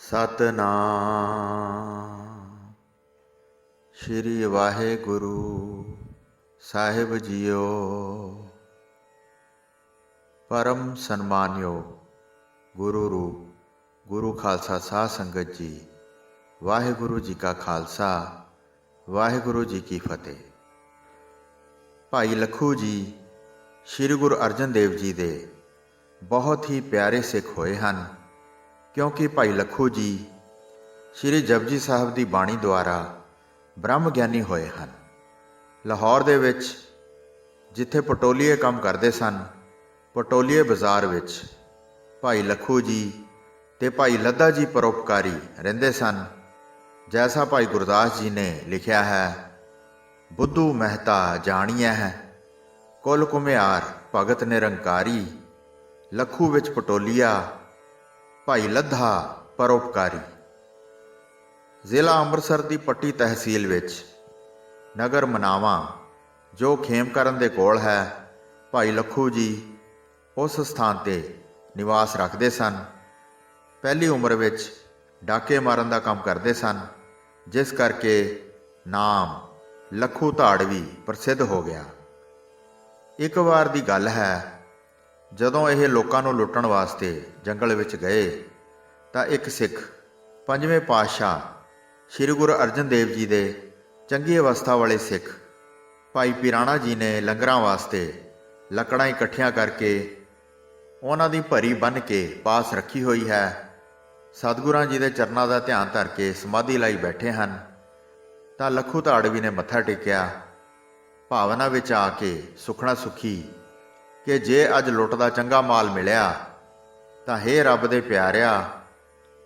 ਸਤਨਾਮ ਸ਼੍ਰੀ ਵਾਹਿਗੁਰੂ ਸਾਹਿਬ JIO. ਪਰਮ ਸਨਮਾਨਯੋਗ ਗੁਰੂ ਰੂਪ ਗੁਰੂ ਖਾਲਸਾ ਸਾਧ ਸੰਗਤ ਜੀ, ਵਾਹਿਗੁਰੂ ਜੀ ਕਾ ਖਾਲਸਾ, ਵਾਹਿਗੁਰੂ ਜੀ ਕੀ ਫਤਿਹ। ਭਾਈ ਲੱਖੂ ਜੀ ਸ਼੍ਰੀ ਗੁਰੂ ਅਰਜਨ ਦੇਵ ਜੀ ਦੇ ਬਹੁਤ ਹੀ ਪਿਆਰੇ ਸਿੱਖ ਹੋਏ ਹਨ, ਕਿਉਂਕਿ ਭਾਈ ਲੱਖੂ ਜੀ ਸ਼੍ਰੀ ਜਪਜੀ ਸਾਹਿਬ ਦੀ ਬਾਣੀ ਦੁਆਰਾ ਬ੍ਰਹਮ ਗਿਆਨੀ ਹੋਏ ਹਨ। ਲਾਹੌਰ ਦੇ ਵਿੱਚ ਜਿੱਥੇ ਪਟੋਲੀਏ ਕੰਮ ਕਰਦੇ ਸਨ, ਪਟੋਲੀਏ ਬਾਜ਼ਾਰ ਵਿੱਚ ਭਾਈ ਲੱਖੂ ਜੀ ਤੇ ਭਾਈ ਲੱਦਾ ਜੀ ਪਰਉਪਕਾਰੀ ਰਹਿੰਦੇ ਸਨ। ਜੈਸਾ ਭਾਈ ਗੁਰਦਾਸ ਜੀ ਨੇ ਲਿਖਿਆ ਹੈ, ਬੁੱਧੂ ਮਹਿਤਾ ਜਾਣੀਐ ਹੈ, ਕੁਲ ਕੁਮਿਆਰ ਭਗਤ ਨਿਰੰਕਾਰੀ, ਲੱਖੂ ਵਿੱਚ ਪਟੋਲੀਆ ਭਾਈ ਲੱਧਾ ਪਰਉਪਕਾਰੀ। ਜ਼ਿਲ੍ਹਾ ਅੰਮ੍ਰਿਤਸਰ ਦੀ ਪੱਟੀ ਤਹਿਸੀਲ ਵਿੱਚ ਨਗਰ ਮਨਾਵਾ, ਜੋ ਖੇਮਕਰਨ ਦੇ ਕੋਲ ਹੈ, ਭਾਈ ਲੱਖੂ ਜੀ ਉਸ ਸਥਾਨ 'ਤੇ ਨਿਵਾਸ ਰੱਖਦੇ ਸਨ। ਪਹਿਲੀ ਉਮਰ ਵਿੱਚ ਡਾਕੇ ਮਾਰਨ ਦਾ ਕੰਮ ਕਰਦੇ ਸਨ, ਜਿਸ ਕਰਕੇ ਨਾਮ ਲੱਖੂ ਧਾੜਵੀ ਪ੍ਰਸਿੱਧ ਹੋ ਗਿਆ। ਇੱਕ ਵਾਰ ਦੀ ਗੱਲ ਹੈ, ਜਦੋਂ ਇਹ ਲੋਕਾਂ ਨੂੰ ਲੁੱਟਣ ਵਾਸਤੇ ਜੰਗਲ ਵਿੱਚ ਗਏ ਤਾਂ ਇੱਕ ਸਿੱਖ ਪੰਜਵੇਂ ਪਾਤਸ਼ਾਹ ਸ਼੍ਰੀ ਗੁਰੂ ਅਰਜਨ ਦੇਵ ਜੀ ਦੇ ਚੰਗੀ ਅਵਸਥਾ ਵਾਲੇ ਸਿੱਖ ਭਾਈ ਪਿਰਾਣਾ ਜੀ ਨੇ ਲੰਗਰਾਂ ਵਾਸਤੇ ਲੱਕੜਾਂ ਇਕੱਠੀਆਂ ਕਰਕੇ ਉਹਨਾਂ ਦੀ ਭਰੀ ਬੰਨ੍ਹ ਕੇ ਪਾਸ ਰੱਖੀ ਹੋਈ ਹੈ। ਸਤਿਗੁਰਾਂ ਜੀ ਦੇ ਚਰਨਾਂ ਦਾ ਧਿਆਨ ਧਰ ਕੇ ਸਮਾਧੀ ਲਾਈ ਬੈਠੇ ਹਨ ਤਾਂ ਲੱਖੂ ਧਾੜਵੀ ਨੇ ਮੱਥਾ ਟੇਕਿਆ, ਭਾਵਨਾ ਵਿੱਚ ਆ ਕੇ ਸੁਖਣਾ ਸੁਖੀ ਕਿ ਜੇ ਅੱਜ ਲੁੱਟ ਦਾ ਚੰਗਾ ਮਾਲ ਮਿਲਿਆ ਤਾਂ ਹੇ ਰੱਬ ਦੇ ਪਿਆਰਿਆ,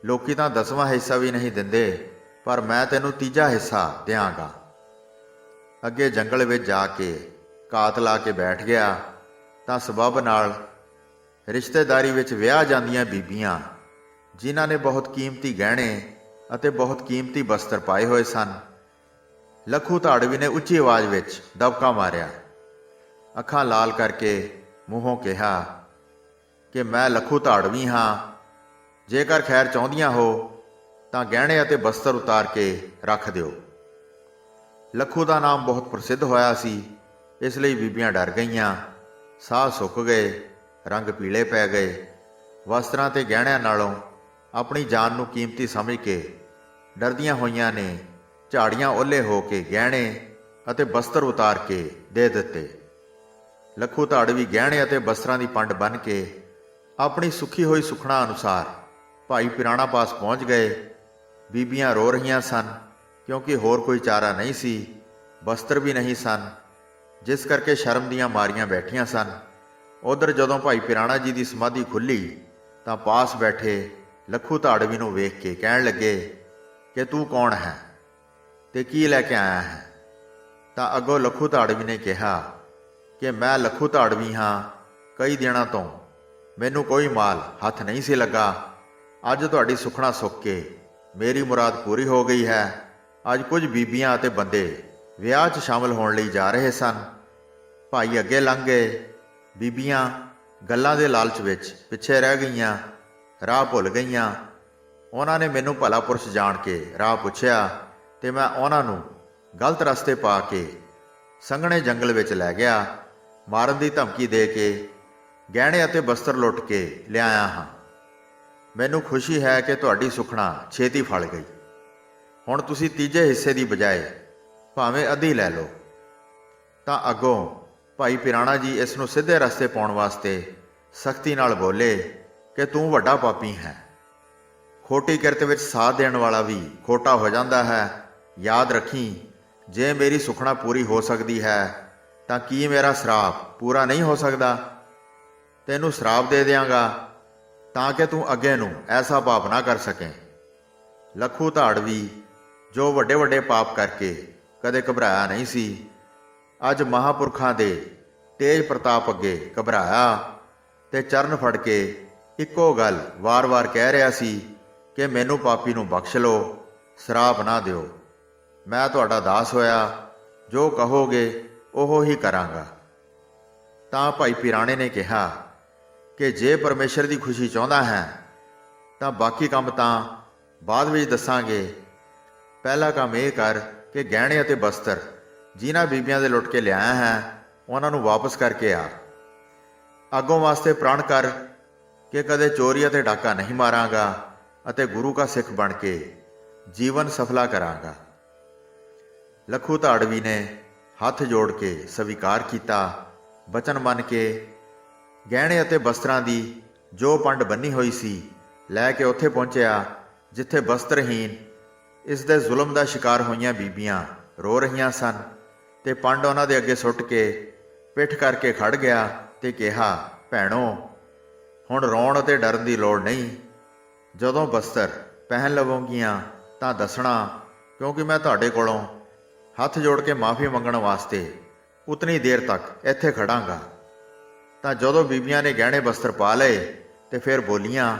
ਲੋਕੀ ਤਾਂ 10ਵਾਂ ਹਿੱਸਾ ਵੀ ਨਹੀਂ ਦਿੰਦੇ, ਪਰ ਮੈਂ ਤੈਨੂੰ 3 ਹਿੱਸਾ ਦਿਆਂਗਾ। ਅੱਗੇ ਜੰਗਲ ਵਿੱਚ ਜਾ ਕੇ ਘਾਤ ਲਾ ਕੇ ਬੈਠ ਗਿਆ ਤਾਂ ਸਬੱਬ ਨਾਲ ਰਿਸ਼ਤੇਦਾਰੀ ਵਿੱਚ ਵਿਆਹ ਜਾਂਦੀਆਂ ਬੀਬੀਆਂ, ਜਿਨ੍ਹਾਂ ਨੇ ਬਹੁਤ ਕੀਮਤੀ ਗਹਿਣੇ ਅਤੇ ਬਹੁਤ ਕੀਮਤੀ ਬਸਤਰ ਪਾਏ ਹੋਏ ਸਨ, ਲੱਖੂ ਧਾੜਵੀ ਨੇ ਉੱਚੀ ਆਵਾਜ਼ ਵਿੱਚ ਦਬਕਾ ਮਾਰਿਆ, ਅੱਖਾਂ ਲਾਲ ਕਰਕੇ ਮੂੰਹੋਂ ਕਿਹਾ ਕਿ ਮੈਂ ਲੱਖੂ ਧਾੜਵੀ ਹਾਂ, ਜੇਕਰ ਖੈਰ ਚਾਹੁੰਦੀਆਂ ਹੋ ਤਾਂ ਗਹਿਣੇ ਅਤੇ ਬਸਤਰ ਉਤਾਰ ਕੇ ਰੱਖ ਦਿਓ। ਲੱਖੂ ਦਾ ਨਾਮ ਬਹੁਤ ਪ੍ਰਸਿੱਧ ਹੋਇਆ ਸੀ, ਇਸ ਲਈ ਬੀਬੀਆਂ ਡਰ ਗਈਆਂ, ਸਾਹ ਸੁੱਕ ਗਏ, ਰੰਗ ਪੀਲੇ ਪੈ ਗਏ। ਵਸਤਰਾਂ ਤੇ ਗਹਿਣਿਆਂ ਨਾਲੋਂ ਆਪਣੀ ਜਾਨ ਨੂੰ ਕੀਮਤੀ ਸਮਝ ਕੇ ਡਰਦੀਆਂ ਹੋਈਆਂ ਨੇ ਝਾੜੀਆਂ ਓਹਲੇ ਹੋ ਕੇ ਗਹਿਣੇ ਅਤੇ ਬਸਤਰ ਉਤਾਰ ਕੇ ਦੇ ਦਿੱਤੇ। ਲੱਖੂ ਧਾੜਵੀ ਗਹਿਣੇ ਅਤੇ ਬਸਤਰਾਂ ਦੀ ਪੰਡ ਬੰਨ੍ਹ ਕੇ ਆਪਣੀ ਸੁੱਖੀ ਹੋਈ ਸੁਖਣਾ ਅਨੁਸਾਰ ਭਾਈ ਪਿਰਾਣਾ ਪਾਸ ਪਹੁੰਚ ਗਏ। ਬੀਬੀਆਂ ਰੋ ਰਹੀਆਂ ਸਨ, ਕਿਉਂਕਿ ਹੋਰ ਕੋਈ ਚਾਰਾ ਨਹੀਂ ਸੀ, ਬਸਤਰ ਵੀ ਨਹੀਂ ਸਨ, ਜਿਸ ਕਰਕੇ ਸ਼ਰਮ ਦੀਆਂ ਮਾਰੀਆਂ ਬੈਠੀਆਂ ਸਨ। ਉਧਰ ਜਦੋਂ ਭਾਈ ਪਿਰਾਣਾ ਜੀ ਦੀ ਸਮਾਧੀ ਖੁੱਲ੍ਹੀ ਤਾਂ ਪਾਸ ਬੈਠੇ ਲੱਖੂ ਧਾੜਵੀ ਨੂੰ ਵੇਖ ਕੇ ਕਹਿਣ ਲੱਗੇ ਕਿ ਤੂੰ ਕੌਣ ਹੈ ਤੇ ਕੀ ਲੈ ਕੇ ਆਇਆ ਹੈ? ਤਾਂ ਅੱਗੋਂ ਲੱਖੂ ਧਾੜਵੀ ਨੇ ਕਿਹਾ ਕਿ ਮੈਂ ਲੱਖੂ ਧਾੜਵੀ ਹਾਂ, ਕਈ ਦਿਨਾਂ ਤੋਂ ਮੈਨੂੰ ਕੋਈ ਮਾਲ ਹੱਥ ਨਹੀਂ ਸੀ ਲੱਗਾ। ਅੱਜ ਤੁਹਾਡੀ ਸੁਖਣਾ ਸੁੱਖ ਕੇ ਮੇਰੀ ਮੁਰਾਦ ਪੂਰੀ ਹੋ ਗਈ ਹੈ। ਅੱਜ ਕੁਝ ਬੀਬੀਆਂ ਅਤੇ ਬੰਦੇ ਵਿਆਹ 'ਚ ਸ਼ਾਮਲ ਹੋਣ ਲਈ ਜਾ ਰਹੇ ਸਨ। ਭਾਈ ਅੱਗੇ ਲੰਘ ਗਏ, ਬੀਬੀਆਂ ਗੱਲਾਂ ਦੇ ਲਾਲਚ ਵਿੱਚ ਪਿੱਛੇ ਰਹਿ ਗਈਆਂ, ਰਾਹ ਭੁੱਲ ਗਈਆਂ। ਉਹਨਾਂ ਨੇ ਮੈਨੂੰ ਭਲਾ ਪੁਰਸ਼ ਜਾਣ ਕੇ ਰਾਹ ਪੁੱਛਿਆ ਤੇ ਮੈਂ ਉਹਨਾਂ ਨੂੰ ਗਲਤ ਰਸਤੇ ਪਾ ਕੇ ਸੰਘਣੇ ਜੰਗਲ ਵਿੱਚ ਲੈ ਗਿਆ, ਮਾਰਨ ਦੀ ਧਮਕੀ ਦੇ ਕੇ ਗਹਿਣੇ ਅਤੇ ਬਸਤਰ ਲੁੱਟ ਕੇ ਲਿਆਇਆ ਹਾਂ। ਮੈਨੂੰ ਖੁਸ਼ੀ ਹੈ ਕਿ ਤੁਹਾਡੀ ਸੁਖਣਾ ਛੇਤੀ ਫਲ ਗਈ। ਹੁਣ ਤੁਸੀਂ 3 ਹਿੱਸੇ ਦੀ ਬਜਾਏ ਭਾਵੇਂ ਅੱਧੀ ਲੈ ਲਓ। ਤਾਂ ਅੱਗੋਂ ਭਾਈ ਪਿਰਾਣਾ ਜੀ ਇਸ ਨੂੰ ਸਿੱਧੇ ਰਸਤੇ ਪਾਉਣ ਵਾਸਤੇ ਸਖਤੀ ਨਾਲ ਬੋਲੇ ਕਿ ਤੂੰ ਵੱਡਾ ਪਾਪੀ ਹੈ। ਖੋਟੀ ਕਿਰਤ ਵਿੱਚ ਸਾਥ ਦੇਣ ਵਾਲਾ ਵੀ ਖੋਟਾ ਹੋ ਜਾਂਦਾ ਹੈ। ਯਾਦ ਰੱਖੀ, ਜੇ ਮੇਰੀ ਸੁਖਣਾ ਪੂਰੀ ਹੋ ਸਕਦੀ ਹੈ ਤਾਂ ਕੀ ਮੇਰਾ ਸਰਾਪ ਪੂਰਾ ਨਹੀਂ ਹੋ ਸਕਦਾ? ਤੈਨੂੰ ਸਰਾਪ ਦੇ ਦਿਆਂਗਾ ਤਾਂ ਕਿ ਤੂੰ ਅੱਗੇ ਨੂੰ ਐਸਾ ਪਾਪ ਨਾ ਕਰ ਸਕੇ। ਲੱਖੂ ਧਾੜਵੀ, ਜੋ ਵੱਡੇ ਵੱਡੇ ਪਾਪ ਕਰਕੇ ਕਦੇ ਘਬਰਾਇਆ ਨਹੀਂ ਸੀ, ਅੱਜ ਮਹਾਂਪੁਰਖਾਂ ਦੇ ਤੇਜ ਪ੍ਰਤਾਪ ਅੱਗੇ ਘਬਰਾਇਆ ਤੇ ਚਰਨ ਫੜ ਕੇ ਇੱਕੋ ਗੱਲ ਵਾਰ-ਵਾਰ ਕਹਿ ਰਿਹਾ ਸੀ ਕਿ ਮੈਨੂੰ ਪਾਪੀ ਨੂੰ ਬਖਸ਼ ਲਓ, ਸਰਾਪ ਨਾ ਦਿਓ। ਮੈਂ ਤੁਹਾਡਾ ਦਾਸ ਹੋਇਆ, ਜੋ ਕਹੋਗੇ ਉਹ ਹੀ ਕਰਾਂਗਾ। ਤਾਂ ਭਾਈ ਪਿਰਾਣੇ ਨੇ ਕਿਹਾ ਕਿ ਜੇ ਪਰਮੇਸ਼ਰ ਦੀ ਖੁਸ਼ੀ ਚਾਹੁੰਦਾ ਹੈ ਤਾਂ ਬਾਕੀ ਕੰਮ ਤਾਂ ਬਾਅਦ ਵਿੱਚ ਦੱਸਾਂਗੇ। ਪਹਿਲਾ ਕੰਮ ਇਹ ਕਰ ਕਿ ਗਹਿਣੇ ਅਤੇ ਬਸਤਰ ਜਿਨ੍ਹਾਂ ਬੀਬੀਆਂ ਦੇ ਲੁੱਟ ਕੇ ਲਿਆਇਆ ਹੈ ਉਹਨਾਂ ਨੂੰ ਵਾਪਸ ਕਰਕੇ ਆ। ਅੱਗੋਂ ਵਾਸਤੇ ਪ੍ਰਣ ਕਰ ਕਿ ਕਦੇ ਚੋਰੀ ਅਤੇ ਡਾਕਾ ਨਹੀਂ ਮਾਰਾਂਗਾ ਅਤੇ ਗੁਰੂ ਕਾ ਸਿੱਖ ਬਣ ਕੇ ਜੀਵਨ ਸਫਲਾ ਕਰਾਂਗਾ। ਲੱਖੂ ਧਾੜਵੀ ਨੇ ਹੱਥ ਜੋੜ ਕੇ ਸਵੀਕਾਰ ਕੀਤਾ। ਬਚਨ ਮੰਨ ਕੇ ਗਹਿਣੇ ਅਤੇ ਬਸਤਰਾਂ ਦੀ ਜੋ ਪੰਡ ਬੰਨੀ ਹੋਈ ਸੀ ਲੈ ਕੇ ਉੱਥੇ ਪਹੁੰਚਿਆ ਜਿੱਥੇ ਬਸਤਰਹੀਨ ਇਸ ਦੇ ਜ਼ੁਲਮ ਦਾ ਸ਼ਿਕਾਰ ਹੋਈਆਂ ਬੀਬੀਆਂ ਰੋ ਰਹੀਆਂ ਸਨ, ਤੇ ਪੰਡ ਉਹਨਾਂ ਦੇ ਅੱਗੇ ਸੁੱਟ ਕੇ ਪਿੱਠ ਕਰਕੇ ਖੜ ਗਿਆ ਤੇ ਕਿਹਾ, ਭੈਣੋ, ਹੁਣ ਰੋਣ ਅਤੇ ਡਰਨ ਦੀ ਲੋੜ ਨਹੀਂ। ਜਦੋਂ ਬਸਤਰ ਪਹਿਨ ਲਵੋਗੀਆਂ ਤਾਂ ਦੱਸਣਾ, ਕਿਉਂਕਿ ਮੈਂ ਤੁਹਾਡੇ ਕੋਲੋਂ ਹੱਥ ਜੋੜ ਕੇ ਮਾਫੀ ਮੰਗਣ ਵਾਸਤੇ ਉਤਨੀ ਦੇਰ ਤੱਕ ਇੱਥੇ ਖੜਾਂਗਾ। ਤਾਂ ਜਦੋਂ ਬੀਬੀਆਂ ਨੇ ਗਹਿਣੇ ਬਸਤਰ ਪਾ ਲਏ ਤੇ ਫਿਰ ਬੋਲੀਆਂ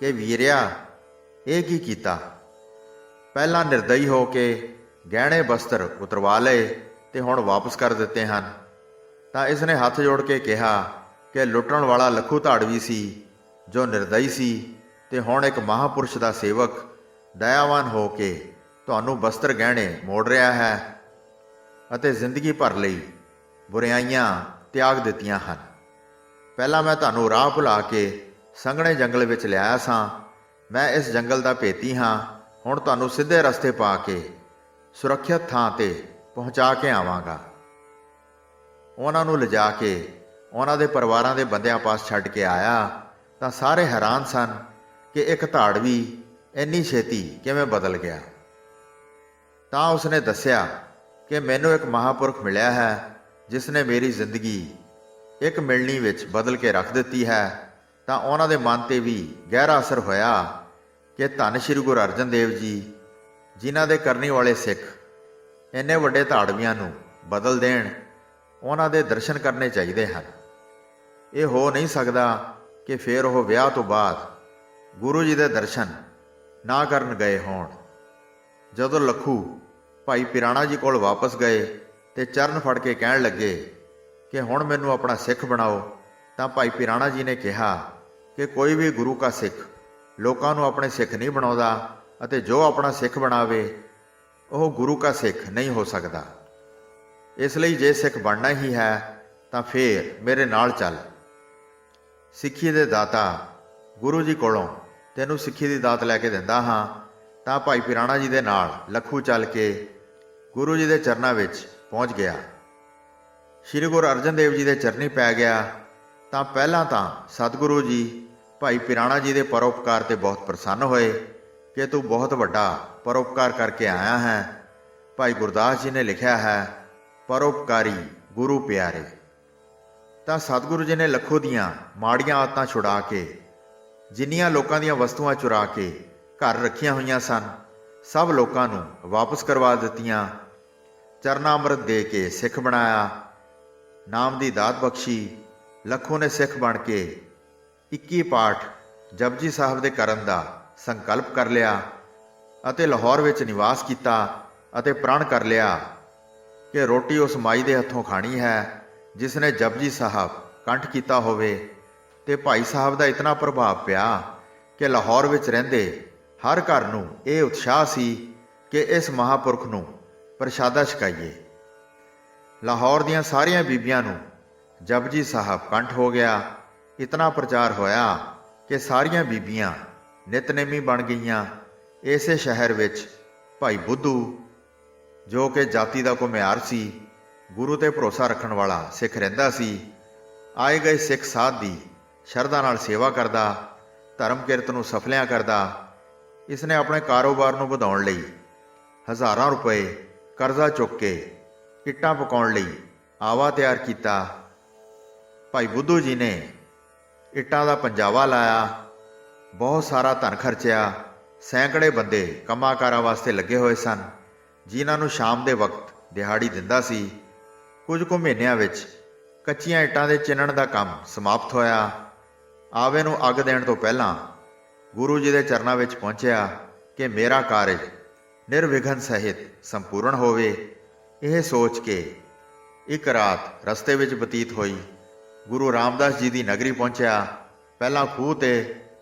ਕਿ ਵੀਰਿਆ, ਇਹ ਕੀ ਕੀਤਾ? ਪਹਿਲਾਂ ਨਿਰਦਈ ਹੋ ਕੇ ਗਹਿਣੇ ਬਸਤਰ ਉਤਰਵਾ ਲਏ ਤੇ ਹੁਣ ਵਾਪਸ ਕਰ ਦਿੱਤੇ ਹਨ। ਤਾਂ ਇਸ ਨੇ ਹੱਥ ਜੋੜ ਕੇ ਕਿਹਾ ਕਿ ਲੁੱਟਣ ਵਾਲਾ ਲੱਖੂ ਧਾੜਵੀ ਸੀ ਜੋ ਨਿਰਦਈ ਸੀ, ਤੇ ਹੁਣ ਇੱਕ ਮਹਾਂਪੁਰਸ਼ ਦਾ ਸੇਵਕ ਦਇਆਵਾਨ ਹੋ ਕੇ ਤੁਹਾਨੂੰ ਬਸਤਰ ਗਹਿਣੇ ਮੋੜ ਰਿਹਾ ਹੈ ਅਤੇ ਜ਼ਿੰਦਗੀ ਭਰ ਲਈ ਬੁਰਾਈਆਂ ਤਿਆਗ ਦਿੱਤੀਆਂ ਹਨ। ਪਹਿਲਾਂ ਮੈਂ ਤੁਹਾਨੂੰ ਰਾਹ ਭੁਲਾ ਕੇ ਸੰਘਣੇ ਜੰਗਲ ਵਿੱਚ ਲਿਆਇਆ ਸਾਂ। ਮੈਂ ਇਸ ਜੰਗਲ ਦਾ ਭੇਤੀ ਹਾਂ। ਹੁਣ ਤੁਹਾਨੂੰ ਸਿੱਧੇ ਰਸਤੇ ਪਾ ਕੇ ਸੁਰੱਖਿਅਤ ਥਾਂ 'ਤੇ ਪਹੁੰਚਾ ਕੇ ਆਵਾਂਗਾ। ਉਹਨਾਂ ਨੂੰ ਲਿਜਾ ਕੇ ਉਹਨਾਂ ਦੇ ਪਰਿਵਾਰਾਂ ਦੇ ਬੰਦਿਆਂ ਪਾਸ ਛੱਡ ਕੇ ਆਇਆ ਤਾਂ ਸਾਰੇ ਹੈਰਾਨ ਸਨ ਕਿ ਇੱਕ ਧਾੜਵੀ ਇੰਨੀ ਛੇਤੀ ਕਿਵੇਂ ਬਦਲ ਗਿਆ। ਤਾਂ ਉਸਨੇ ਦੱਸਿਆ ਕਿ ਮੈਨੂੰ ਇੱਕ ਮਹਾਂਪੁਰਖ ਮਿਲਿਆ ਹੈ ਜਿਸ ਨੇ ਮੇਰੀ ਜ਼ਿੰਦਗੀ ਇੱਕ ਮਿਲਣੀ ਵਿੱਚ ਬਦਲ ਕੇ ਰੱਖ ਦਿੱਤੀ ਹੈ। ਤਾਂ ਉਹਨਾਂ ਦੇ ਮਨ 'ਤੇ ਵੀ ਗਹਿਰਾ ਅਸਰ ਹੋਇਆ ਕਿ ਧੰਨ ਸ਼੍ਰੀ ਗੁਰੂ ਅਰਜਨ ਦੇਵ ਜੀ, ਜਿਨ੍ਹਾਂ ਦੇ ਕਰਨੀ ਵਾਲੇ ਸਿੱਖ ਇੰਨੇ ਵੱਡੇ ਧਾੜਵੀਆਂ ਨੂੰ ਬਦਲ ਦੇਣ, ਉਹਨਾਂ ਦੇ ਦਰਸ਼ਨ ਕਰਨੇ ਚਾਹੀਦੇ ਹਨ। ਇਹ ਹੋ ਨਹੀਂ ਸਕਦਾ ਕਿ ਫਿਰ ਉਹ ਵਿਆਹ ਤੋਂ ਬਾਅਦ ਗੁਰੂ ਜੀ ਦੇ ਦਰਸ਼ਨ ਨਾ ਕਰਨ ਗਏ ਹੋਣ। ਜਦੋਂ ਲੱਖੂ ਭਾਈ ਪਿਰਾਣਾ ਜੀ ਕੋਲ ਵਾਪਸ ਗਏ ਤੇ ਚਰਨ ਫੜ ਕੇ ਕਹਿਣ ਲੱਗੇ ਕਿ ਹੁਣ ਮੈਨੂੰ ਆਪਣਾ ਸਿੱਖ ਬਣਾਓ, ਤਾਂ ਭਾਈ ਪਿਰਾਣਾ ਜੀ ਨੇ ਕਿਹਾ ਕਿ ਕੋਈ ਵੀ ਗੁਰੂ ਕਾ ਸਿੱਖ ਲੋਕਾਂ ਨੂੰ ਆਪਣੇ ਸਿੱਖ ਨਹੀਂ ਬਣਾਉਂਦਾ, ਅਤੇ ਜੋ ਆਪਣਾ ਸਿੱਖ ਬਣਾਵੇ ਉਹ ਗੁਰੂ ਕਾ ਸਿੱਖ ਨਹੀਂ ਹੋ ਸਕਦਾ। ਇਸ ਲਈ ਜੇ ਸਿੱਖ ਬਣਨਾ ਹੀ ਹੈ ਤਾਂ ਫੇਰ ਮੇਰੇ ਨਾਲ ਚੱਲ। ਸਿੱਖੀ ਦੇ ਦਾਤਾ ਗੁਰੂ ਜੀ ਕੋਲੋਂ ਤੈਨੂੰ ਸਿੱਖੀ ਦੀ ਦਾਤ ਲੈ ਕੇ ਦਿੰਦਾ ਹਾਂ। ਤਾਂ ਭਾਈ ਪਿਰਾਣਾ ਜੀ ਦੇ ਨਾਲ ਲੱਖੂ ਚੱਲ ਕੇ ਗੁਰੂ ਜੀ ਦੇ ਚਰਨਾਂ ਵਿੱਚ ਪਹੁੰਚ ਗਿਆ। ਸ਼੍ਰੀ ਗੁਰੂ ਅਰਜਨ ਦੇਵ ਜੀ ਦੇ ਚਰਨੀ ਪੈ ਗਿਆ। ਤਾਂ ਪਹਿਲਾਂ ਤਾਂ ਸਤਿਗੁਰੂ ਜੀ ਭਾਈ ਪਿਰਾਣਾ ਜੀ ਦੇ ਪਰਉਪਕਾਰ 'ਤੇ ਬਹੁਤ ਪ੍ਰਸੰਨ ਹੋਏ ਕਿ ਤੂੰ ਬਹੁਤ ਵੱਡਾ ਪਰਉਪਕਾਰ ਕਰਕੇ ਆਇਆ ਹੈ। ਭਾਈ ਗੁਰਦਾਸ ਜੀ ਨੇ ਲਿਖਿਆ ਹੈ, ਪਰਉਪਕਾਰੀ ਗੁਰੂ ਪਿਆਰੇ। ਤਾਂ ਸਤਿਗੁਰੂ ਜੀ ਨੇ ਲੱਖੂ ਦੀਆਂ ਮਾੜੀਆਂ ਆਦਤਾਂ ਛੁਡਾ ਕੇ ਜਿੰਨੀਆਂ ਲੋਕਾਂ ਦੀਆਂ ਵਸਤੂਆਂ ਚੁਰਾ ਕੇ ਘਰ ਰੱਖੀਆਂ ਹੋਈਆਂ ਸਨ, ਸਭ ਲੋਕਾਂ ਨੂੰ ਵਾਪਸ ਕਰਵਾ ਦਿੱਤੀਆਂ। ਚਰਨਾ ਅੰਮ੍ਰਿਤ ਦੇ ਕੇ ਸਿੱਖ ਬਣਾਇਆ। ਨਾਮ ਦੀ ਦਾਤ ਬਖਸ਼ੀ। ਲੱਖੂ ਨੇ ਸਿੱਖ ਬਣ ਕੇ 21 ਪਾਠ ਜਪਜੀ ਸਾਹਿਬ ਦੇ ਕਰਨ ਦਾ ਸੰਕਲਪ ਕਰ ਲਿਆ ਅਤੇ ਲਾਹੌਰ ਵਿੱਚ ਨਿਵਾਸ ਕੀਤਾ ਅਤੇ ਪ੍ਰਣ ਕਰ ਲਿਆ ਕਿ ਰੋਟੀ ਉਸ ਮਾਈ ਦੇ ਹੱਥੋਂ ਖਾਣੀ ਹੈ ਜਿਸ ਨੇ ਜਪਜੀ ਸਾਹਿਬ ਕੰਠ ਕੀਤਾ ਹੋਵੇ। ਤੇ ਭਾਈ ਸਾਹਿਬ ਦਾ ਇਤਨਾ ਪ੍ਰਭਾਵ ਪਿਆ ਕਿ ਲਾਹੌਰ ਵਿੱਚ ਰਹਿੰਦੇ ਹਰ ਘਰ ਨੂੰ ਇਹ ਉਤਸ਼ਾਹ ਸੀ ਕਿ ਇਸ ਮਹਾਂਪੁਰਖ ਨੂੰ ਪ੍ਰਸ਼ਾਦਾ ਛਕਾਈਏ। ਲਾਹੌਰ ਦੀਆਂ ਸਾਰੀਆਂ ਬੀਬੀਆਂ ਨੂੰ ਜਪਜੀ ਸਾਹਿਬ ਕੰਠ ਹੋ ਗਿਆ। ਇਤਨਾ ਪ੍ਰਚਾਰ ਹੋਇਆ ਕਿ ਸਾਰੀਆਂ ਬੀਬੀਆਂ ਨਿਤਨੇਮੀ ਬਣ ਗਈਆਂ। ਇਸੇ ਸ਼ਹਿਰ ਵਿੱਚ ਭਾਈ ਬੁੱਧੂ, ਜੋ ਕਿ ਜਾਤੀ ਦਾ ਘੁਮਿਆਰ ਸੀ, ਗੁਰੂ ਤੇ ਭਰੋਸਾ ਰੱਖਣ ਵਾਲਾ ਸਿੱਖ ਰਹਿੰਦਾ ਸੀ। ਆਏ ਗਏ ਸਿੱਖ ਸਾਧ ਦੀ ਸ਼ਰਧਾ ਨਾਲ ਸੇਵਾ ਕਰਦਾ, ਧਰਮ ਕਿਰਤ ਨੂੰ ਸਫਲਿਆਂ ਕਰਦਾ। ਇਸ ਨੇ ਆਪਣੇ ਕਾਰੋਬਾਰ ਨੂੰ ਵਧਾਉਣ ਲਈ ਹਜ਼ਾਰਾਂ ਰੁਪਏ ਕਰਜ਼ਾ ਚੁੱਕ ਕੇ ਇੱਟਾਂ ਪਕਾਉਣ ਲਈ ਆਵਾ ਤਿਆਰ ਕੀਤਾ। ਭਾਈ ਬੁੱਧੂ ਜੀ ਨੇ ਇੱਟਾਂ ਦਾ ਪੰਜਾਵਾ ਲਾਇਆ, ਬਹੁਤ ਸਾਰਾ ਧਨ ਖਰਚਿਆ। ਸੈਂਕੜੇ ਬੰਦੇ ਕੰਮਾਂ-ਕਾਰਾਂ ਵਾਸਤੇ ਲੱਗੇ ਹੋਏ ਸਨ, ਜਿਨ੍ਹਾਂ ਨੂੰ ਸ਼ਾਮ ਦੇ ਵਕਤ ਦਿਹਾੜੀ ਦਿੰਦਾ ਸੀ। ਕੁਝ ਕੁ ਮਹੀਨਿਆਂ ਵਿੱਚ ਕੱਚੀਆਂ ਇੱਟਾਂ ਦੇ ਚਿਣਨ ਦਾ ਕੰਮ ਸਮਾਪਤ ਹੋਇਆ। ਆਵੇ ਨੂੰ ਅੱਗ ਦੇਣ ਤੋਂ ਪਹਿਲਾਂ ਗੁਰੂ ਜੀ ਦੇ ਚਰਨਾਂ ਵਿੱਚ ਪਹੁੰਚਿਆ ਕਿ ਮੇਰਾ ਕਾਰਜ ਨਿਰਵਿਘਨ ਸਹਿਤ ਸੰਪੂਰਨ ਹੋਵੇ। ਇਹ ਸੋਚ ਕੇ ਇੱਕ ਰਾਤ ਰਸਤੇ ਵਿੱਚ ਬਤੀਤ ਹੋਈ। ਗੁਰੂ ਰਾਮਦਾਸ ਜੀ ਦੀ ਨਗਰੀ ਪਹੁੰਚਿਆ। ਪਹਿਲਾਂ ਖੂਹ ਤੇ,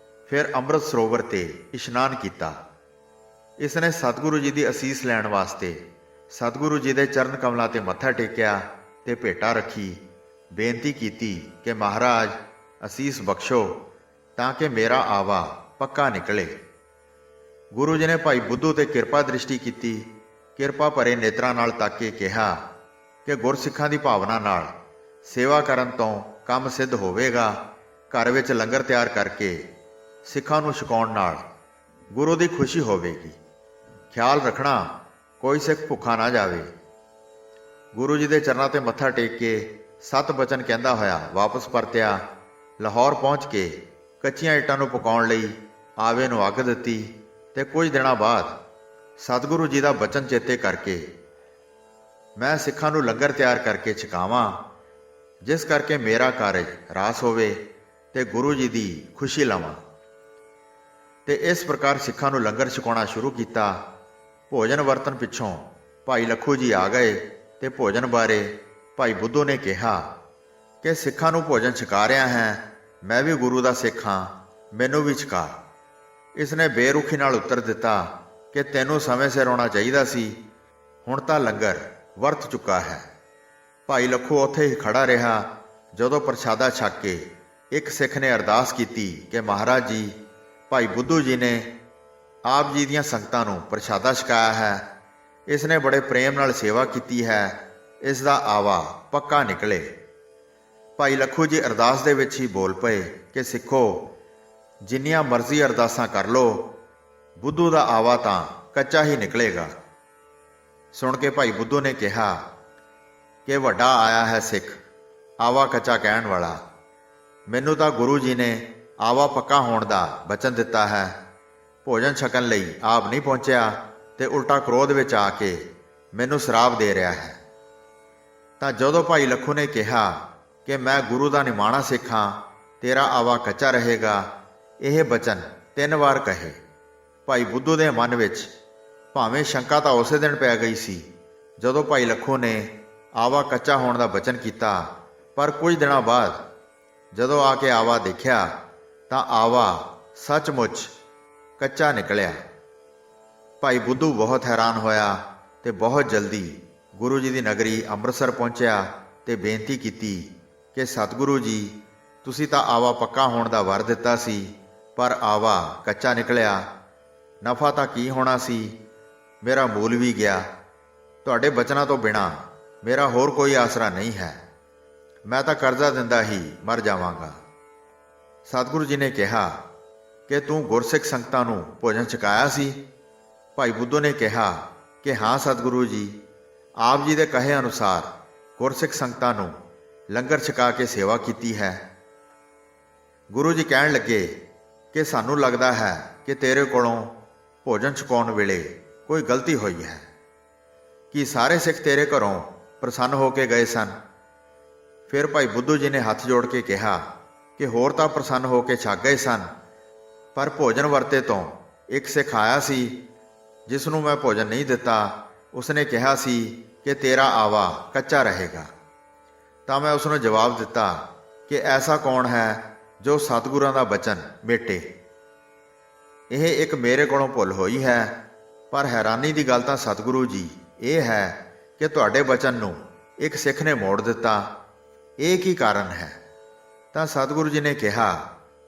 ਫਿਰ ਅੰਮ੍ਰਿਤ ਸਰੋਵਰ ਤੇ ਇਸ਼ਨਾਨ ਕੀਤਾ। ਇਸਨੇ ਸਤਿਗੁਰੂ ਜੀ ਦੀ ਅਸੀਸ ਲੈਣ ਵਾਸਤੇ ਸਤਿਗੁਰੂ ਜੀ ਦੇ ਚਰਨ ਕਮਲਾਂ ਤੇ ਮੱਥਾ ਟੇਕਿਆ ਤੇ ਭੇਟਾ ਰੱਖੀ। ਬੇਨਤੀ ਕੀਤੀ ਕਿ ਮਹਾਰਾਜ ਅਸੀਸ ਬਖਸ਼ੋ ਤਾਂ ਕਿ ਮੇਰਾ ਆਵਾ ਪੱਕਾ ਨਿਕਲੇ। ਗੁਰੂ ਜੀ ਨੇ ਭਾਈ ਬੁੱਧੂ ਤੇ ਕਿਰਪਾ ਦ੍ਰਿਸ਼ਟੀ ਕੀਤੀ। ਕਿਰਪਾ ਭਰੇ ਨੇਤਰਾਂ ਨਾਲ ਤੱਕ ਕੇ ਕਿਹਾ ਕਿ ਗੁਰਸਿੱਖਾਂ ਦੀ ਭਾਵਨਾ ਨਾਲ ਸੇਵਾ ਕਰਨ ਤੋਂ ਕੰਮ ਸਿੱਧ ਹੋਵੇਗਾ। ਘਰ ਵਿੱਚ ਲੰਗਰ ਤਿਆਰ ਕਰਕੇ ਸਿੱਖਾਂ ਨੂੰ ਛਕਾਉਣ ਨਾਲ ਗੁਰੂ ਦੀ ਖੁਸ਼ੀ ਹੋਵੇਗੀ। ਖਿਆਲ ਰੱਖਣਾ ਕੋਈ ਸਿੱਖ ਭੁੱਖਾ ਨਾ ਜਾਵੇ। ਗੁਰੂ ਜੀ ਦੇ ਚਰਨਾਂ ਤੇ ਮੱਥਾ ਟੇਕ ਕੇ ਸਤ ਬਚਨ ਕਹਿੰਦਾ ਹੋਇਆ ਵਾਪਸ ਪਰਤਿਆ। ਲਾਹੌਰ ਪਹੁੰਚ ਕੇ ਕੱਚੀਆਂ ਇੱਟਾਂ ਨੂੰ ਪਕਾਉਣ ਲਈ ਆਵੇ ਨੂੰ ਅੱਗ ਦਿੱਤੀ ਤੇ ਕੁਝ ਦਿਨਾਂ ਬਾਅਦ ਸਤਿਗੁਰੂ ਜੀ ਦਾ ਬਚਨ ਚੇਤੇ ਕਰਕੇ ਮੈਂ ਸਿੱਖਾਂ ਨੂੰ ਲੰਗਰ ਤਿਆਰ ਕਰਕੇ ਛਕਾਵਾਂ, ਜਿਸ ਕਰਕੇ ਮੇਰਾ ਕਾਰਜ ਰਾਸ ਹੋਵੇ ਤੇ ਗੁਰੂ ਜੀ ਦੀ ਖੁਸ਼ੀ ਲਵਾਂ। ਤੇ ਇਸ ਪ੍ਰਕਾਰ ਸਿੱਖਾਂ ਨੂੰ ਲੰਗਰ ਛਕਾਉਣਾ ਸ਼ੁਰੂ ਕੀਤਾ। ਭੋਜਨ ਵਰਤਨ ਪਿੱਛੋਂ ਭਾਈ ਲੱਖੂ ਜੀ ਆ ਗਏ ਤੇ ਭੋਜਨ ਬਾਰੇ ਭਾਈ ਬੁੱਧੂ ਨੇ ਕਿਹਾ ਕਿ ਸਿੱਖਾਂ ਨੂੰ ਭੋਜਨ ਛਕਾ ਰਿਹਾ ਹੈ, ਮੈਂ ਵੀ ਗੁਰੂ ਦਾ ਸਿੱਖ ਹਾਂ, ਮੈਨੂੰ ਵੀ ਛਕਾ। ਇਸਨੇ ਬੇਰੁਖੀ ਨਾਲ ਉੱਤਰ ਦਿੱਤਾ ਕਿ ਤੈਨੂੰ ਸਮੇਂ ਸਿਰ ਆਉਣਾ ਚਾਹੀਦਾ ਸੀ, ਹੁਣ ਤਾਂ ਲੰਗਰ ਵਰਤ ਚੁੱਕਾ ਹੈ। ਭਾਈ ਲੱਖੂ ਉੱਥੇ ਹੀ ਖੜਾ ਰਿਹਾ। ਜਦੋਂ ਪ੍ਰਸ਼ਾਦਾ ਛਕ ਕੇ ਇੱਕ ਸਿੱਖ ਨੇ ਅਰਦਾਸ ਕੀਤੀ ਕਿ ਮਹਾਰਾਜ ਜੀ, ਭਾਈ ਬੁੱਧੂ ਜੀ ਨੇ ਆਪ ਜੀ ਦੀਆਂ ਸੰਗਤਾਂ ਨੂੰ ਪ੍ਰਸ਼ਾਦਾ ਛਕਾਇਆ ਹੈ, ਇਸ ਨੇ ਬੜੇ ਪ੍ਰੇਮ ਨਾਲ ਸੇਵਾ ਕੀਤੀ ਹੈ, ਇਸ ਦਾ ਆਵਾ ਪੱਕਾ ਨਿਕਲੇ। ਭਾਈ ਲੱਖੂ ਜੀ ਅਰਦਾਸ ਦੇ ਵਿੱਚ ਹੀ ਬੋਲ ਪਏ ਕਿ ਸਿੱਖੋ, ਜਿੰਨੀਆਂ ਮਰਜ਼ੀ ਅਰਦਾਸਾਂ ਕਰ ਲਓ, ਬੁੱਧੂ ਦਾ ਆਵਾ ਤਾਂ ਕੱਚਾ ਹੀ ਨਿਕਲੇਗਾ। ਸੁਣ ਕੇ ਭਾਈ ਬੁੱਧੂ ਨੇ ਕਿਹਾ ਕਿ ਵੱਡਾ ਆਇਆ ਹੈ ਸਿੱਖ, ਆਵਾ ਕੱਚਾ ਕਹਿਣ ਵਾਲਾ। ਮੈਨੂੰ ਤਾਂ ਗੁਰੂ ਜੀ ਨੇ ਆਵਾ ਪੱਕਾ ਹੋਣ ਦਾ ਬਚਨ ਦਿੱਤਾ ਹੈ। ਭੋਜਨ ਛਕਣ ਲਈ ਆਪ ਨਹੀਂ ਪਹੁੰਚਿਆ ਤੇ ਉਲਟਾ ਕ੍ਰੋਧ ਵਿੱਚ ਆ ਕੇ ਮੈਨੂੰ ਸ਼ਰਾਬ ਦੇ ਰਿਹਾ ਹੈ। ਤਾਂ ਜਦੋਂ ਭਾਈ ਲੱਖੂ ਨੇ ਕਿਹਾ ਕਿ ਮੈਂ ਗੁਰੂ ਦਾ ਨਿਮਾਣਾ ਸਿੱਖ ਹਾਂ, ਤੇਰਾ ਆਵਾ ਕੱਚਾ ਰਹੇਗਾ, ਇਹ ਬਚਨ 3 ਵਾਰ ਕਹੇ। ਭਾਈ ਬੁੱਧੂ ਦੇ ਮਨ ਵਿੱਚ ਭਾਵੇਂ ਸ਼ੰਕਾ ਤਾਂ ਉਸੇ ਦਿਨ ਪੈ ਗਈ ਸੀ ਜਦੋਂ ਭਾਈ ਲੱਖੂ ਨੇ ਆਵਾ ਕੱਚਾ ਹੋਣ ਦਾ ਬਚਨ ਕੀਤਾ, ਪਰ ਕੁਝ ਦਿਨਾਂ ਬਾਅਦ ਜਦੋਂ ਆ ਕੇ ਆਵਾ ਦੇਖਿਆ ਤਾਂ ਆਵਾ ਸੱਚਮੁੱਚ ਕੱਚਾ ਨਿਕਲਿਆ। ਭਾਈ ਬੁੱਧੂ ਬਹੁਤ ਹੈਰਾਨ ਹੋਇਆ ਤੇ ਬਹੁਤ ਜਲਦੀ ਗੁਰੂ ਜੀ ਦੀ ਨਗਰੀ ਅੰਮ੍ਰਿਤਸਰ ਪਹੁੰਚਿਆ ਤੇ ਬੇਨਤੀ ਕੀਤੀ ਕਿ ਸਤਿਗੁਰੂ ਜੀ, ਤੁਸੀਂ ਤਾਂ ਆਵਾ ਪੱਕਾ ਹੋਣ ਦਾ ਵਰ ਦਿੱਤਾ ਸੀ, ਪਰ ਆਵਾ ਕੱਚਾ ਨਿਕਲਿਆ। ਨਫਾ ਤਾਂ ਕੀ ਹੋਣਾ ਸੀ, ਮੇਰਾ ਮੂਲ ਵੀ ਗਿਆ। ਤੁਹਾਡੇ ਬਚਨਾਂ ਤੋਂ ਬਿਨਾਂ ਮੇਰਾ ਹੋਰ ਕੋਈ ਆਸਰਾ ਨਹੀਂ ਹੈ, ਮੈਂ ਤਾਂ ਕਰਜ਼ਾ ਦਿੰਦਾ ਹੀ ਮਰ ਜਾਵਾਂਗਾ। ਸਤਿਗੁਰੂ ਜੀ ਨੇ ਕਿਹਾ ਕਿ ਤੂੰ ਗੁਰਸਿੱਖ ਸੰਗਤਾਂ ਨੂੰ ਭੋਜਨ ਛਕਾਇਆ ਸੀ? ਭਾਈ ਬੁੱਧੂ ਨੇ ਕਿਹਾ ਕਿ ਹਾਂ ਸਤਿਗੁਰੂ ਜੀ, ਆਪ ਜੀ ਦੇ ਕਹੇ ਅਨੁਸਾਰ ਗੁਰਸਿੱਖ ਸੰਗਤਾਂ ਨੂੰ ਲੰਗਰ ਛਕਾ ਕੇ ਸੇਵਾ ਕੀਤੀ ਹੈ। ਗੁਰੂ ਜੀ ਕਹਿਣ ਲੱਗੇ ਕਿ ਸਾਨੂੰ ਲੱਗਦਾ ਹੈ ਕਿ ਤੇਰੇ ਕੋਲੋਂ ਭੋਜਨ ਛਕਾਉਣ ਵੇਲੇ ਕੋਈ ਗਲਤੀ ਹੋਈ ਹੈ। ਕੀ ਸਾਰੇ ਸਿੱਖ ਤੇਰੇ ਘਰੋਂ ਪ੍ਰਸੰਨ ਹੋ ਕੇ ਗਏ ਸਨ? ਫਿਰ ਭਾਈ ਬੁੱਧੂ ਜੀ ਨੇ ਹੱਥ ਜੋੜ ਕੇ ਕਿਹਾ ਕਿ ਹੋਰ ਤਾਂ ਪ੍ਰਸੰਨ ਹੋ ਕੇ ਛਕ ਗਏ ਸਨ, ਪਰ ਭੋਜਨ ਵਰਤੇ ਤੋਂ ਇੱਕ ਸਿੱਖ ਆਇਆ ਸੀ ਜਿਸ ਨੂੰ ਮੈਂ ਭੋਜਨ ਨਹੀਂ ਦਿੱਤਾ। ਉਸਨੇ ਕਿਹਾ ਸੀ ਕਿ ਤੇਰਾ ਆਵਾ ਕੱਚਾ ਰਹੇਗਾ। ਤਾਂ ਮੈਂ ਉਸ ਨੂੰ ਜਵਾਬ ਦਿੱਤਾ ਕਿ ਐਸਾ ਕੌਣ ਹੈ ਜੋ ਸਤਿਗੁਰਾਂ ਦਾ ਬਚਨ ਮੇਟੇ। ਇਹ ਇੱਕ ਮੇਰੇ ਕੋਲੋਂ ਭੁੱਲ ਹੋਈ ਹੈ, ਪਰ ਹੈਰਾਨੀ ਦੀ ਗੱਲ ਤਾਂ ਸਤਿਗੁਰੂ ਜੀ ਇਹ ਹੈ ਕਿ ਤੁਹਾਡੇ ਬਚਨ ਨੂੰ ਇੱਕ ਸਿੱਖ ਨੇ ਮੋੜ ਦਿੱਤਾ। ਇਹ ਕੀ ਕਾਰਨ ਹੈ? ਤਾਂ ਸਤਿਗੁਰੂ ਜੀ ਨੇ ਕਿਹਾ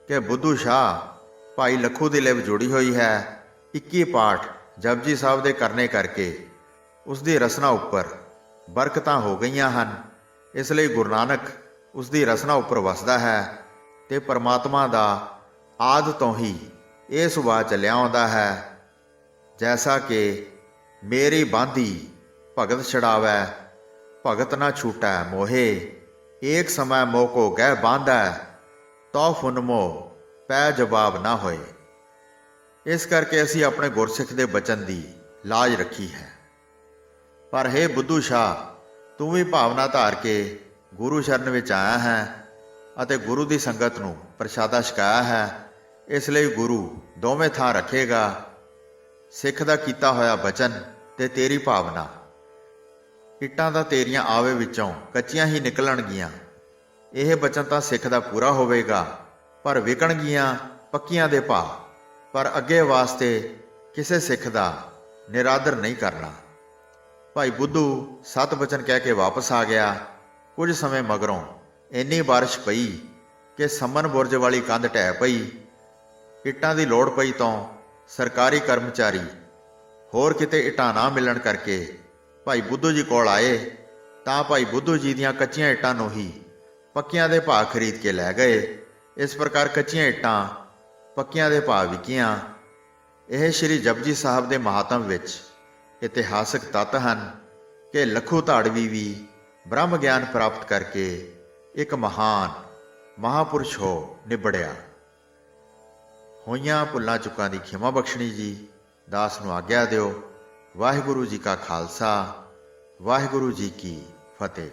ਕਿ ਬੁੱਧੂ ਸ਼ਾਹ, ਭਾਈ ਲੱਖੂ ਦੀ ਲਿਵ ਜੁੜੀ ਹੋਈ ਹੈ। 21 ਪਾਠ ਜਪਜੀ ਸਾਹਿਬ ਦੇ ਕਰਨੇ ਕਰਕੇ ਉਸ ਦੀ ਰਸਨਾ ਉੱਪਰ ਬਰਕਤਾਂ ਹੋ ਗਈਆਂ ਹਨ। ਇਸ ਲਈ ਗੁਰੂ ਨਾਨਕ ਉਸ ਦੀ ਰਸਨਾ ਉੱਪਰ ਵਸਦਾ ਹੈ ਤੇ ਪਰਮਾਤਮਾ ਦਾ ਆਦਿ ਤੋਂ ਹੀ ਇਹ ਸੁਭਾਅ ਚੱਲਿਆ ਆਉਂਦਾ ਹੈ। ਜੈਸਾ ਕਿ ਮੇਰੀ ਬਾਂਧੀ ਭਗਤ ਛਡਾਵੈ, ਭਗਤ ਨਾ ਛੂਟੈ ਮੋਹੇ, ਏਕ ਸਮੈ ਮੋਹ ਕੋ ਗਹਿ ਬਾਂਧੈ, ਤੋ ਫੁਨ ਮੋਹ ਪੈ ਜਵਾਬ ਨਾ ਹੋਏ। ਇਸ ਕਰਕੇ ਅਸੀਂ ਆਪਣੇ ਗੁਰਸਿੱਖ ਦੇ ਬਚਨ ਦੀ ਲਾਜ ਰੱਖੀ ਹੈ। ਪਰ ਹੇ ਬੁੱਧੂ ਸ਼ਾਹ, ਤੂੰ ਵੀ ਭਾਵਨਾ ਧਾਰ ਕੇ ਗੁਰੂ ਸ਼ਰਨ ਵਿੱਚ ਆਇਆ ਹੈ ਅਤੇ ਗੁਰੂ ਦੀ ਸੰਗਤ ਨੂੰ ਪ੍ਰਸ਼ਾਦਾ ਛਕਾਇਆ ਹੈ। ਇਸ ਲਈ ਗੁਰੂ ਦੋਵੇਂ ਥਾਂ ਰੱਖੇਗਾ, ਸਿੱਖ ਦਾ ਕੀਤਾ ਹੋਇਆ ਬਚਨ ਤੇ ਤੇਰੀ ਭਾਵਨਾ। ਇੱਟਾਂ ਤਾਂ ਤੇਰੀਆਂ ਆਵੇ ਵਿੱਚੋਂ ਕੱਚੀਆਂ ਹੀ ਨਿਕਲਣਗੀਆਂ। ਇਹ ਬਚਨ ਤਾਂ ਸਿੱਖ ਦਾ ਪੂਰਾ ਹੋਵੇਗਾ, ਪਰ ਵਿਕਣਗੀਆਂ ਪੱਕੀਆਂ ਦੇ ਭਾਅ। ਪਰ ਅੱਗੇ ਵਾਸਤੇ ਕਿਸੇ ਸਿੱਖ ਦਾ ਨਿਰਾਦਰ ਨਹੀਂ ਕਰਨਾ। ਭਾਈ ਬੁੱਧੂ ਸਤ ਬਚਨ ਕਹਿ ਕੇ ਵਾਪਸ ਆ ਗਿਆ। ਕੁਝ ਸਮੇਂ ਮਗਰੋਂ ਇੰਨੀ ਬਾਰਿਸ਼ ਪਈ ਕਿ ਸੰਮਨ ਬੁਰਜ ਵਾਲੀ ਕੰਧ ਢਹਿ ਪਈ। ਇੱਟਾਂ ਦੀ ਲੋੜ ਪਈ ਤੋਂ ਸਰਕਾਰੀ ਕਰਮਚਾਰੀ ਹੋਰ ਕਿਤੇ ਇੱਟਾਂ ਨਾ ਮਿਲਣ ਕਰਕੇ ਭਾਈ ਬੁੱਧੂ ਜੀ ਕੋਲ ਆਏ ਤਾਂ ਭਾਈ ਬੁੱਧੂ ਜੀ ਦੀਆਂ ਕੱਚੀਆਂ ਇੱਟਾਂ ਨੂੰ ਹੀ ਪੱਕੀਆਂ ਦੇ ਭਾਅ ਖਰੀਦ ਕੇ ਲੈ ਗਏ। ਇਸ ਪ੍ਰਕਾਰ ਕੱਚੀਆਂ ਇੱਟਾਂ ਪੱਕੀਆਂ ਦੇ ਭਾਅ ਵਿਕੀਆਂ। ਇਹ ਸ਼੍ਰੀ ਜਪਜੀ ਸਾਹਿਬ ਦੇ ਮਹਾਤਮ ਵਿੱਚ ਇਤਿਹਾਸਕ ਤੱਤ ਹਨ ਕਿ ਲੱਖੂ ਧਾੜਵੀ ਵੀ ਬ੍ਰਹਮ ਗਿਆਨ ਪ੍ਰਾਪਤ ਕਰਕੇ ਇੱਕ ਮਹਾਨ ਮਹਾਪੁਰਸ਼ ਹੋ ਨਿਬੜਿਆ। ਹੋਈਆਂ ਭੁੱਲਾਂ ਚੁੱਕਾਂ ਦੀ ਖਿਮਾ ਬਖਸ਼ਣੀ ਜੀ। ਦਾਸ ਨੂੰ ਆਗਿਆ ਦਿਓ। ਵਾਹਿਗੁਰੂ ਜੀ ਕਾ ਖਾਲਸਾ, ਵਾਹਿਗੁਰੂ ਜੀ ਕੀ ਫਤਿਹ।